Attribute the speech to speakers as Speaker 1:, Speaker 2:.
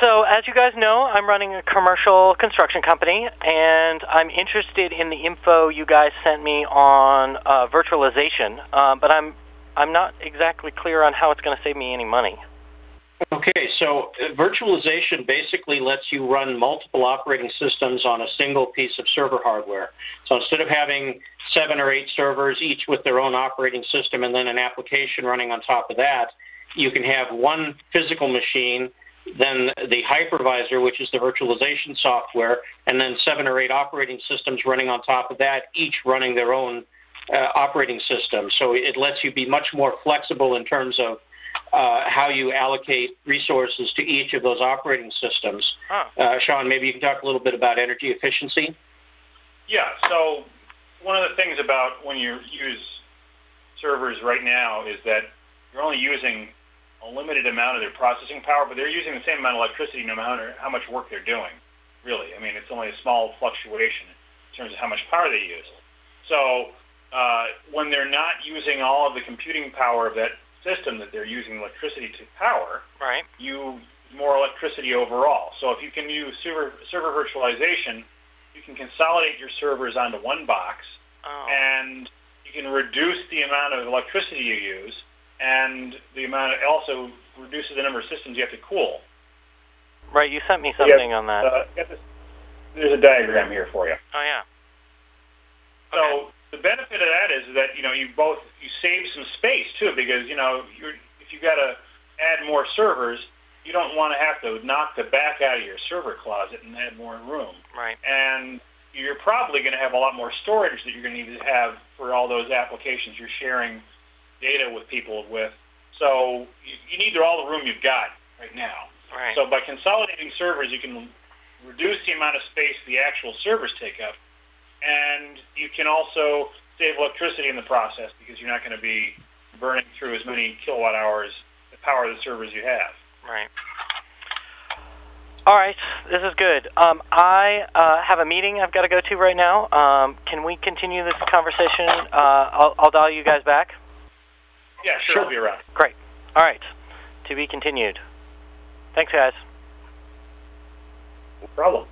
Speaker 1: So as you guys know, I'm running a commercial construction company, and I'm interested in the info you guys sent me on virtualization, but I'm not exactly clear on how it's going to save me any money.
Speaker 2: Okay, so virtualization basically lets you run multiple operating systems on a single piece of server hardware. So instead of having 7 or 8 servers, each with their own operating system and then an application running on top of that, you can have one physical machine, then the hypervisor, which is the virtualization software, and then 7 or 8 operating systems running on top of that, each running their own operating system. So it lets you be much more flexible in terms of how you allocate resources to each of those operating systems. Sean, maybe you can talk a little bit about energy efficiency?
Speaker 3: Yeah, so one of the things about when you use servers right now is that you're only using a limited amount of their processing power, but they're using the same amount of electricity no matter how much work they're doing, really. I mean, it's only a small fluctuation in terms of how much power they use. So when they're not using all of the computing power of that system that they're using electricity to power,
Speaker 1: right,
Speaker 3: you use more electricity overall. So if you can use server virtualization, you can consolidate your servers onto one box, and you can reduce the amount of electricity you use, and the amount of, also reduces the number of systems you have to cool.
Speaker 1: Right, you sent me something on that.
Speaker 3: There's a diagram here for you.
Speaker 1: Oh, yeah.
Speaker 3: Okay. So the benefit of that is that, you save some space, too, because, if you've got to add more servers, you don't want to have to knock the back out of your server closet and add more room.
Speaker 1: Right.
Speaker 3: And you're probably going to have a lot more storage that you're going to need to have for all those applications you're sharing data with people with. So you need all the room you've got right now.
Speaker 1: Right.
Speaker 3: So by consolidating servers, you can reduce the amount of space the actual servers take up, and you can also save electricity in the process because you're not going to be burning through as many kilowatt hours the power of the servers you have.
Speaker 1: Right. All right, this is good. I have a meeting I've got to go to right now. Can we continue this conversation? I'll dial you guys back.
Speaker 3: Yeah, sure. I'll be around.
Speaker 1: Great. All right. To be continued. Thanks, guys.
Speaker 3: No problem.